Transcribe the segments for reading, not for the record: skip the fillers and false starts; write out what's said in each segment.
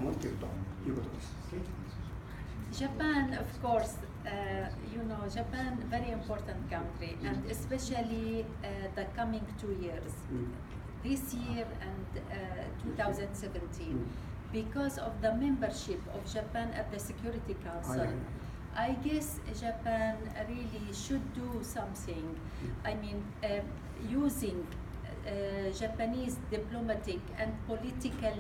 思っているということです。Japan, of course, Japan, very important country, and especially the coming 2 years, this year and 2017, because of the membership of Japan at the Security Council. I guess Japan really should do something. I mean, using Japanese diplomatic and political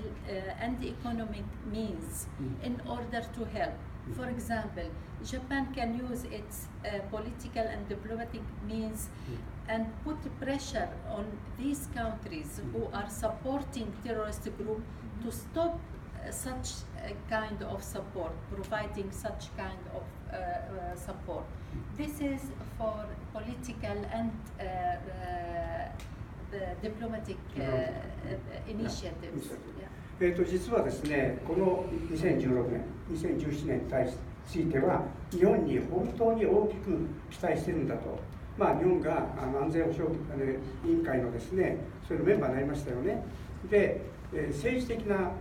and economic means in order to help. For example, Japan can use its political and diplomatic means and put pressure on these countries who are supporting terrorist groups to stop such a kind of support, providing such kind of support. This is for political and diplomatic initiatives. 実はですね、この2016年、2017年については、日本に本当に大きく期待しているんだと、日本が安全保障委員会のですね、それのメンバーになりましたよね。で、政治的な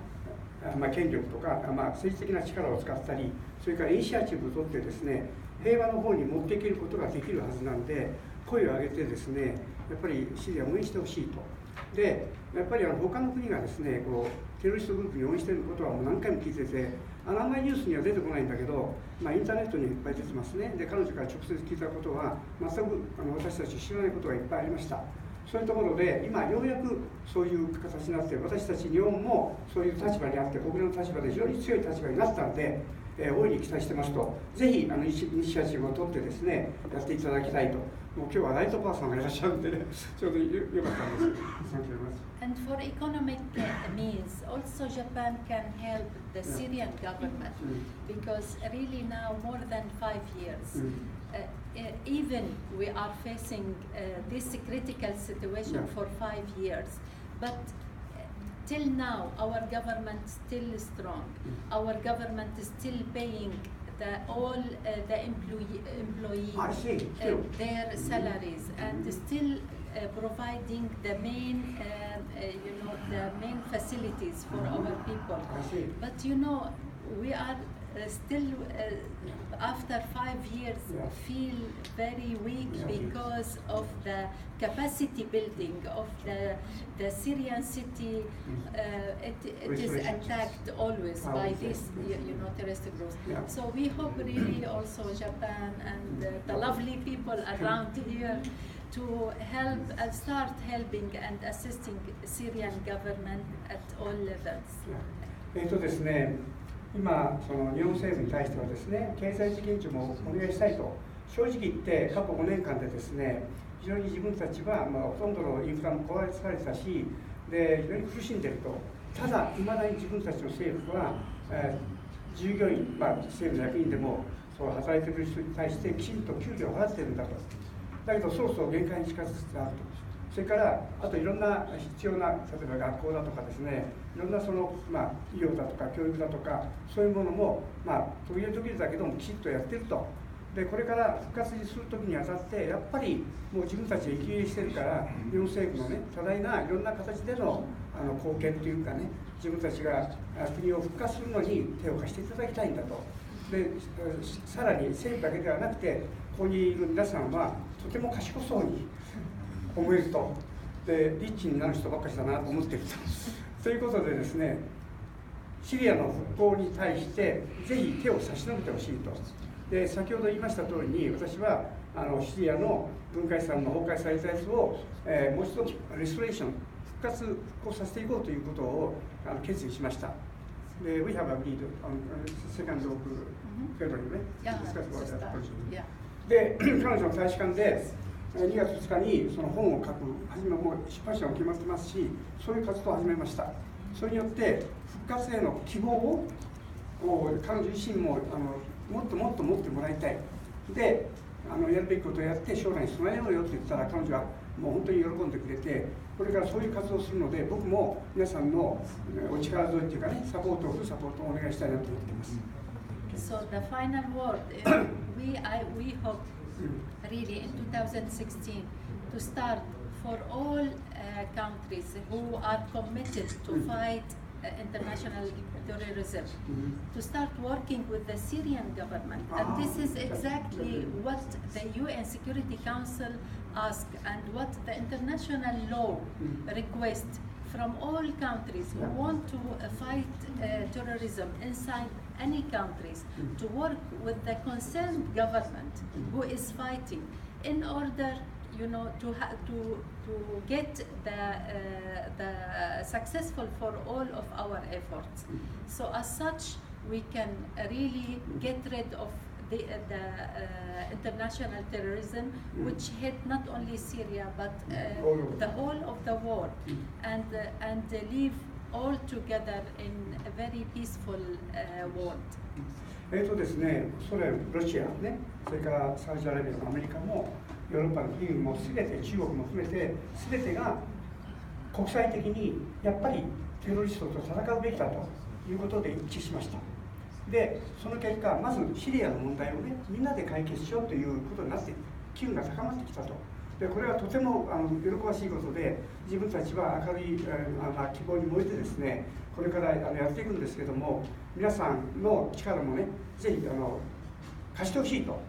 権力とか、政治的な力を使ったり、それからイニシアチブを取ってですね、平和の方に持っていけることができるはずなんで、声を上げてですね、やっぱりシリアを応援してほしいと。で、やっぱり他の国がですね、テロリストグループに応援していることはもう何回も聞いてて、あんまりニュースには出てこないんだけど、インターネットにいっぱい出てますね。で、彼女から直接聞いたことは、全く私たち知らないことがいっぱいありました。そういうところで、今ようやくそういう形になって、私たち日本もそういう立場にあって、国連の立場で非常に強い立場になったので、大いに期待してますと、ぜひイニシアチブを取ってですね、やっていただきたいと。もう今日はライトパーソンがいらっしゃるんでね、ちょうどよかったんです。And for economic means, also Japan can help the Syrian government because really now more than 5 years, even we are facing this critical situation for 5 years, but till now our government is still strong. Our government is still paying all the employees their salaries and still providing the main the main facilities for our people. But we are still after 5 years feel very weak because of the capacity building of the Syrian city. It is attacked always by these terrorist groups. So we hope really also Japan and the lovely people around here to help and start helping and assisting Syrian government at all levels. ですね、今その日本政府に対してはですね、経済的援助もお願いしたいと正直言って過去5年間でですね、非常に自分たちはほとんどのインフラも壊されてたし、で非常に苦しんでいると。ただいまだに自分たちの政府は、従業員、政府の役員でもそう働いている人に対してきちんと給料を払っているんだと。だけどそろそろ限界に近づきつつあると。それからあといろんな必要な、例えば学校だとかですね、いろんなその、医療だとか教育だとかそういうものも、途切れ途切れだけどもきちっとやってると。でこれから復活する時にあたってやっぱりもう自分たちで息切れしてるから、日本政府のね多大ないろんな形での貢献というかね、自分たちが国を復活するのに手を貸していただきたいんだと。でさらに政府だけではなくて、ここにいる皆さんはとても賢そうに思えると。でリッチになる人ばっかりだなと思っていると。ということでですね、シリアの復興に対してぜひ手を差し伸べてほしいと。で先ほど言いました通りに、私はシリアの文化遺産の崩壊されたやつを、もう一度レストレーション復興させていこうということを決意しました。で We have agreed on second of February ね。で彼女の大使館で2月2日にその本を書く、もう出版社も決まってますし、そういう活動を始めました。それによって復活への希望を彼女自身ももっともっと持ってもらいたい。でやるべきことをやって将来に備えようよって言ったら、彼女はもう本当に喜んでくれて、これからそういう活動をするので、僕も皆さんのお力添えっていうかね、フルサポートをお願いしたいなと思っています。So the final word, we hope really in 2016 to start for all countries who are committed to fight international terrorism, to start working with the Syrian government. And this is exactly what the UN Security Council asked and what the international law requests from all countries who want to fight terrorism inside any countries, to work with the concerned government who is fighting in order, you know, to get the successful for all of our efforts. So as such, we can really get rid of the international terrorism, which hit not only Syria but the whole of the world, and live all together in a very peaceful world. ですね、ソ連、ロシアね、それからサウジアラビア、アメリカもヨーロッパの国々もすべて、中国も含めてすべてが国際的にやっぱりテロリストと戦うべきだということで一致しました。で、その結果、まずシリアの問題をね、みんなで解決しようということになって、機運が高まってきたと。で、これはとても喜ばしいことで、自分たちは明るい希望に燃えてですね、これからやっていくんですけども、皆さんの力もね、ぜひ貸してほしいと。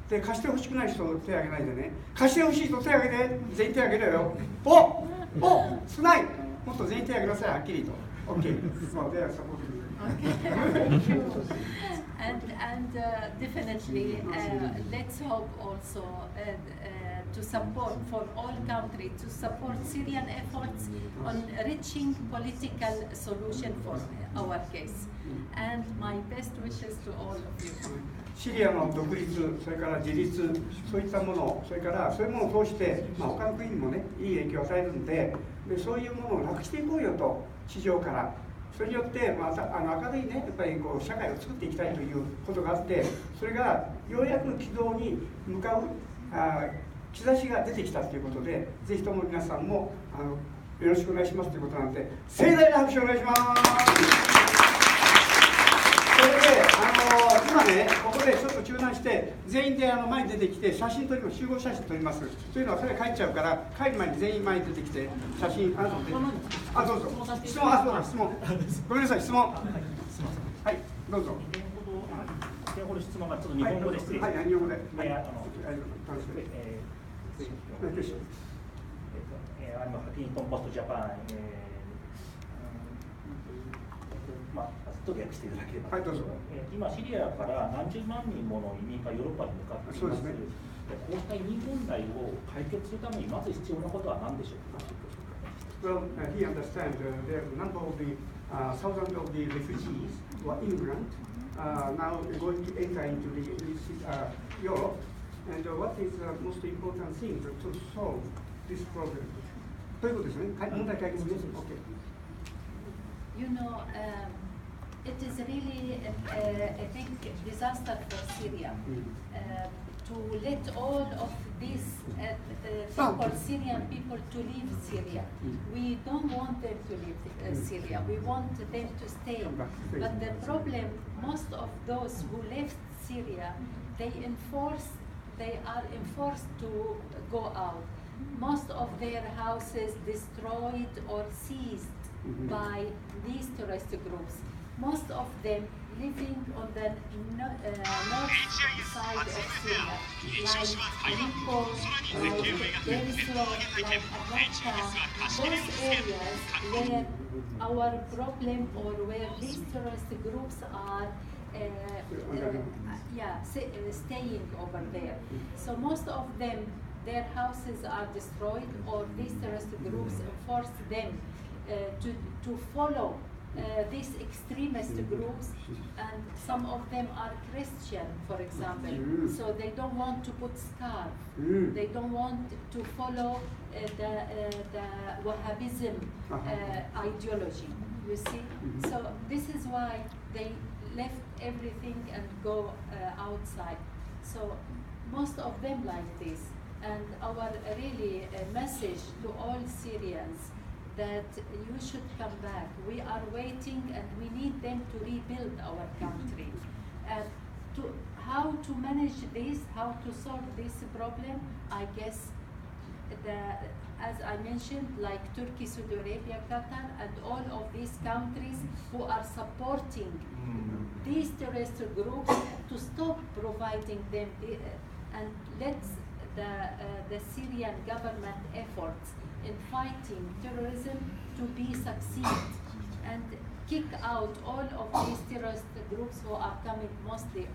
で、貸してほしくない人手を挙げないでね、貸してほしい人手を挙げて、全員手を挙げろよ。少ない、もっと全員手を挙げなさい、はっきりと。OK。そうではサポート。And definitely, let's hope also to support for all countries to support Syrian efforts on reaching political solution for our case. And my best wishes to all of you. シリアの独立、それから自立、そういったもの、それからそういうものを通して、他の国にもね、いい影響を与えるんで、そういうものをなくしていこうよと、地上から。それによって、明るいね、やっぱりこう社会を作っていきたいということがあって、それがようやく軌道に向かう兆しが出てきたということで、ぜひとも皆さんもよろしくお願いしますということなので、盛大な拍手をお願いします。それで今ね、ここでちょっと中断して、全員で前に出てきて、写真撮ります、集合写真撮ります。というのは、それ帰っちゃうから、帰る前に全員前に出てきて、写真、どうぞ。質問、ごめんなさい、質問。はい、どうぞ。この質問がちょっと日本語で失礼します。はい、日本語で。I'm Hakeem from Post Japan. ちょっと訳していただければ。はい、どうぞ。今、シリアから何十万人もの移民がヨーロッパに向かっています。こうした移民問題を解決するためにまず必要なことは何でしょうか。Well, he understands the number of the thousands of the refugees who are immigrant now going to enter into Europe, and what is the most important thing to solve this problem? ということですね。はい、問題解決です。OK. You know, it is really a big disaster for Syria to let all of these people, Syrian people, to leave Syria. We don't want them to leave Syria. We want them to stay. But the problem, most of those who left Syria, they are enforced to go out. Most of their houses destroyed or seized by these terrorist groups. Most of them living on the north side of Syria, like Aleppo, like Deir, like Raqqa, those areas where our problem or where these terrorist groups are staying over there. So most of them, their houses are destroyed, or these terrorist groups force them to follow these extremist groups, and some of them are Christian, for example, so they don't want to put scarf, they don't want to follow the Wahhabism ideology, you see. So this is why they left everything and go outside. So most of them like this, and our really message to all Syrians that you should come back. We are waiting and we need them to rebuild our country. How to manage this, how to solve this problem, I guess as I mentioned, like Turkey, Saudi Arabia, Qatar, and all of these countries who are supporting these terrorist groups to stop providing them and let the Syrian government efforts in fighting terrorism to be succeed and kick out all of these terrorist groups who are coming mostly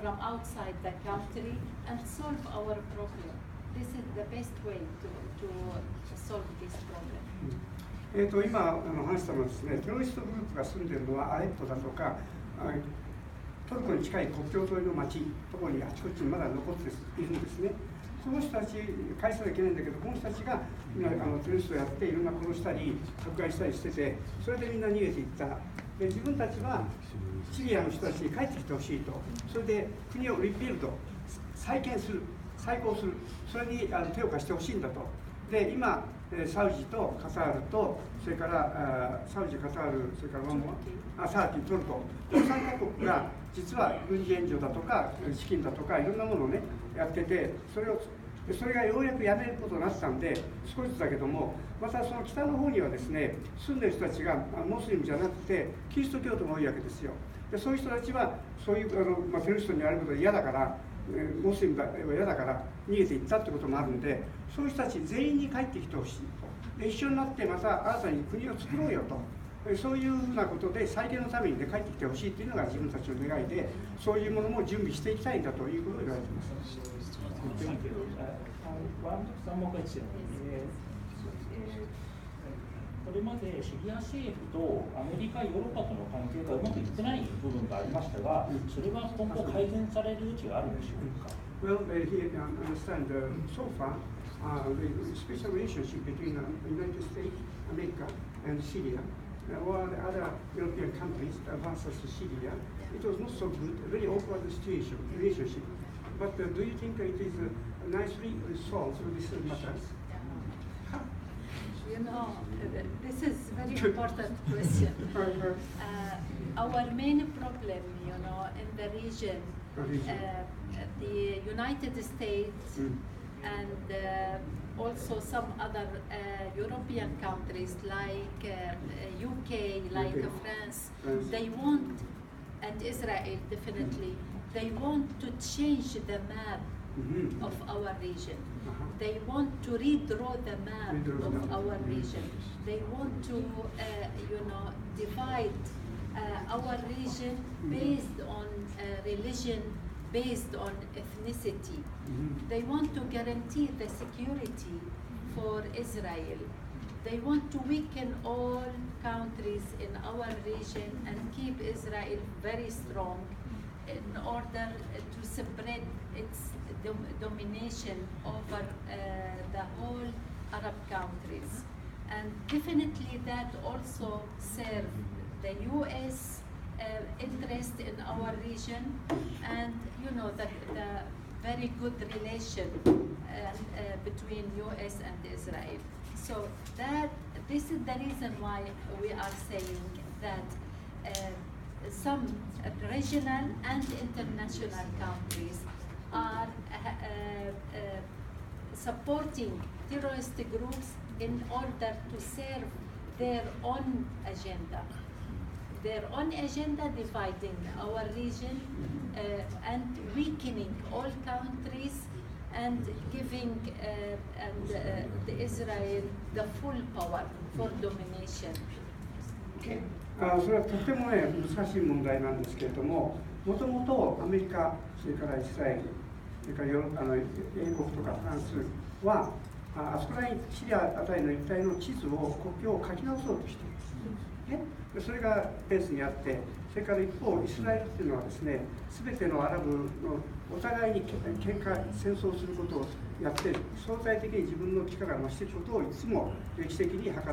from outside the country and solve our problem. This is the best way to solve this problem. 今話したのはですね、テロリストグループが住んでいるのはアレッポだとか、トルコに近い国境沿いの町、ところにあちこちにまだ残っているんですね。その人たち、返さなきゃいけないんだけど、この人たちがテロリストをやって、いろんな殺したり、迫害したりしてて、それでみんな逃げていった。で、自分たちはシリアの人たちに帰ってきてほしいと、それで国をリビルド、再建する、再興する、それに手を貸してほしいんだと。で、今、サウジとカタールと、それからサウジ、カタール、それからサーティ、トルコ、この3カ国が実は軍事援助だとか、資金だとか、いろんなものをね、やってて、それがようやくやめることになったんで、少しずつだけども、またその北の方にはですね、住んでる人たちがモスリムじゃなくて、キリスト教徒が多いわけですよ。で、そういう人たちは、そういうテロリストにやることが嫌だから、モスリムは嫌だから逃げていったってこともあるんで、そういう人たち全員に帰ってきてほしい。で、一緒になってまた新たに国を作ろうよと。そういうふうなことで再建のために、ね、帰ってきてほしいというのが自分たちの願いで、そういうものも準備していきたいんだということを言われています。これまでシリア政府とアメリカ、ヨーロッパとの関係がうまくいってない部分がありましたが、それは今後改善される余地があるんでしょうか。Well, he understand so far the special relationship between the United States, America, and Syria, or the other European countries versus Syria. It was not so good, a very awkward situation, relationship. But do you think it is nicely resolved through this matter? You know, this is a very important question. Our main problem, you know, in the region, the United States and also some other European countries like UK, like France, they want, and Israel definitely, they want to change the map of our region. They want to redraw the map of our region. They want to, you know, divide our region based on religion, based on ethnicity. They want to guarantee the security for Israel. They want to weaken all countries in our region and keep Israel very strong in order to spread its domination over the whole Arab countries. And definitely that also serves the US interest in our region and, you know, the very good relation between US and Israel. So this is the reason why we are saying that some regional and international countries are supporting terrorist groups in order to serve their own agenda. Their own agenda dividing our region and weakening all countries and giving Israel the full power for domination. それはとてもね、難しい問題なんですけれども、もともとアメリカ、それからイスラエル、それから英国とかフランスは、あそこらにシリアあたりの一帯の地図を、国境を書き直そうとしているんですね。それがベースにあって、それから一方、イスラエルっていうのはですね、すべてのアラブのお互いに喧嘩、戦争することをやって、相対的に自分の力が増していくことをいつも歴史的に図ってきた。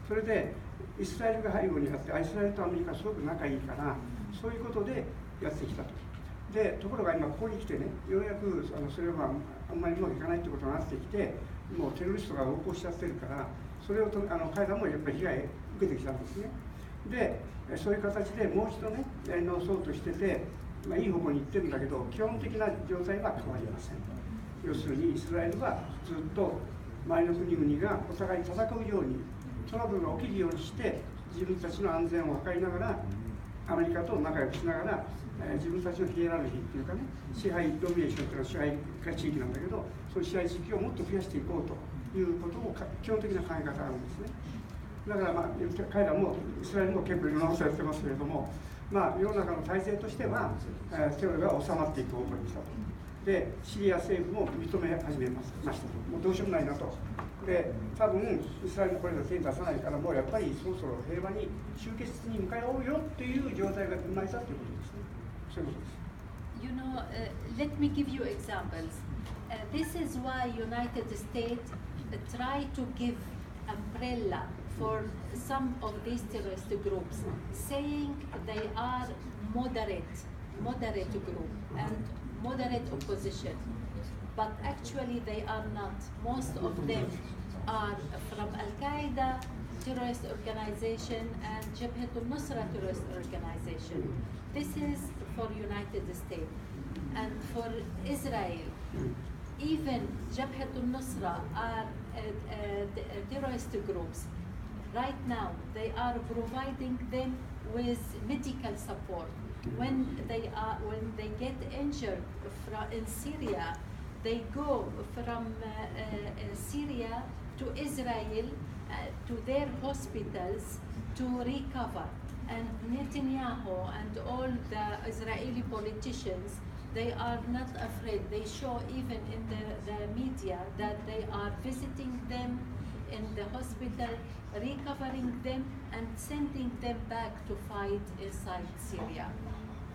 それで、イスラエルが背後にあって、イスラエルとアメリカすごく仲いいから、そういうことでやってきたと。で、ところが今ここに来てね、ようやくそれはあんまりうまくいかないってことになってきて、もうテロリストが横行しちゃってるから、それを彼らもやっぱり被害を受けてきたんですね。で、そういう形でもう一度ね、やり直そうとしてて、いい方向に行ってるんだけど、基本的な状態は変わりません。要するにイスラエルはずっと周りの国々がお互い戦うように、トラブルが起きるようにして、自分たちの安全を図りながら、アメリカと仲良くしながら、自分たちのヒエラルキーっていうかね、支配ドミネーションというのは支配地域なんだけど、その支配地域をもっと増やしていこうということを基本的な考え方があるんですね。だから、彼らもイスラエルも結構いろんなことやってますけれども、世の中の体制としては、テロが収まっていく方向にしたと。で、シリア政府も認め始めましたと。もうどうしようもないなと。で、多分イスラエルもこれで手に出さないから、もうやっぱりそろそろ平和に終結に向かおうよっていう状態が生まれたということですね。そういうことです。You know, let me give you examples. This is why United States try to give umbrella for some of these terrorist groups, saying they are moderate group and moderate opposition. But actually they are not. Most of them are from Al-Qaeda terrorist organization and Jabhat al-Nusra terrorist organization. This is for United States. And for Israel, even Jabhat al-Nusra are terrorist groups. Right now, they are providing them with medical support. When they get injured in Syria, they go from Syria to Israel to their hospitals to recover. And Netanyahu and all the Israeli politicians, they are not afraid. They show even in the media that they are visiting them in the hospital, recovering them and sending them back to fight inside Syria.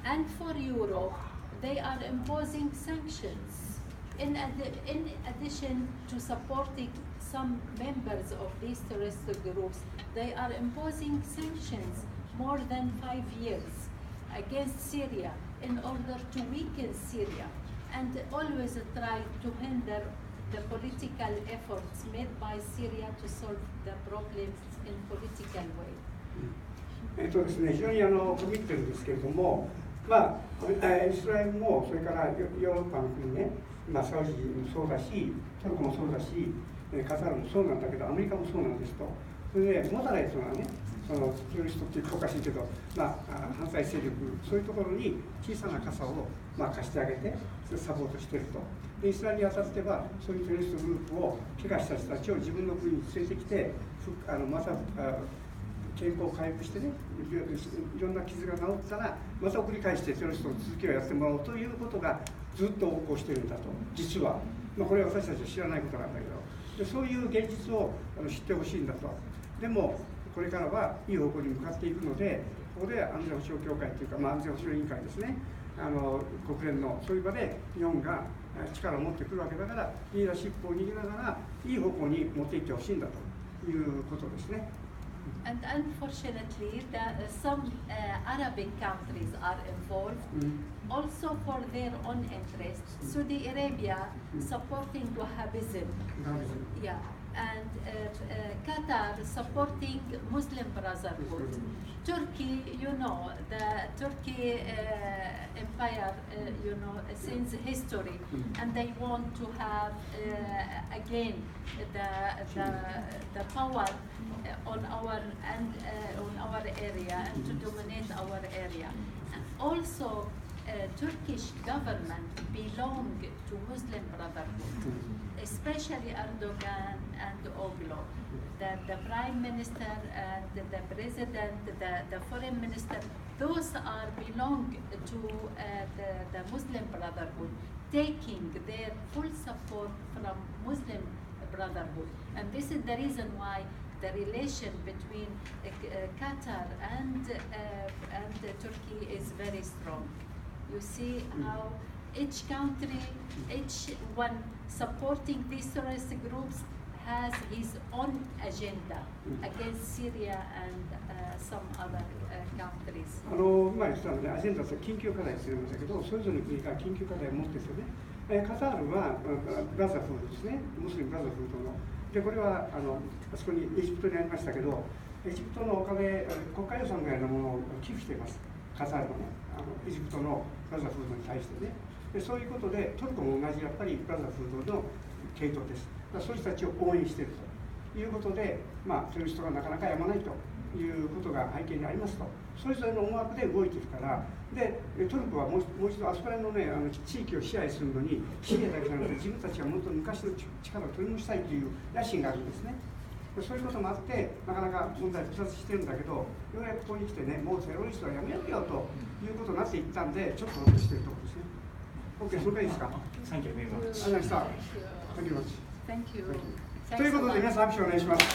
And for Europe, they are imposing sanctions. In addition to supporting some members of these terrorist groups, they are imposing sanctions more than 5 years against Syria in order to weaken Syria and always try to hinder the political efforts made by Syria to solve the problems in political way. ですね、非常に区切ってるんですけれども、イスラエルもそれからヨーロッパの国ね、サウジもそうだし、トルコもそうだし、カタールもそうなんだけど、アメリカもそうなんですと。それでモダレートなね、そのテロリストっていうとおかしいけど、犯罪勢力、そういうところに小さな傘を貸してあげて、サポートしていると。でイスラエルにあたっては、そういうテロリストグループを怪我した人たちを自分の国に連れてきて、また健康を回復してね、いろんな傷が治ったら、また繰り返してテロリストの続きをやってもらおうということがずっと横行しているんだと、実は。これは私たちは知らないことなんだけど、でそういう現実を知ってほしいんだと。でも、これからはいい方向に向かっていくので、ここで安全保障協会というか、安全保障委員会ですね、国連のそういう場で日本が力を持ってくるわけだから、リーダーシップを握りながら、いい方向に持っていってほしいんだということですね。And unfortunately, some Arabic countries are involved, also for their own interests. Saudi Arabia supporting Wahhabism, yeah, and Qatar supporting Muslim Brotherhood. Turkey, the Turkey empire, since history, and they want to have again the power on our area and to dominate our area. Also, Turkish government belong to Muslim Brotherhood, especially Erdogan and Oglo. The prime minister and the president, the foreign minister, those are belong to the Muslim Brotherhood, taking their full support from Muslim Brotherhood. And this is the reason why the relation between Qatar and Turkey is very strong. You see how each country, each one supporting these terrorist groups has his own agenda against Syria and some other countries. 言ってたので、アジェンダと緊急課題と言いましたけど、それぞれの国が緊急課題を持ってるんですよね。カタールはブラザーフードですね、ムスリムブラザーフードの。で、これはあそこにエジプトにありましたけど、エジプトのお金、国家予算ぐらいのものを寄付しています。カタールのね、エジプトのブラザーフードに対してね。でそういうことで、トルコも同じやっぱりブラザーフードの系統です。そういう人たちを応援しているということで、そういう人がなかなかやまないということが背景にありますと、それぞれの思惑で動いているから、でトルコはもう一度あそこら辺の、地域を支配するのに、シリアだけじゃなくて自分たちはもっと昔の力を取り戻したいという野心があるんですね。そういうこともあって、なかなか問題複雑してるんだけど、ようやくここに来てね、もうテロリストはやめようよということになっていったんで、ちょっとほっとしているところですね。OK、それでいいですか。サンキュー、メイマありがとうございました。Thank you. ということで、皆さん、拍手をお願いします。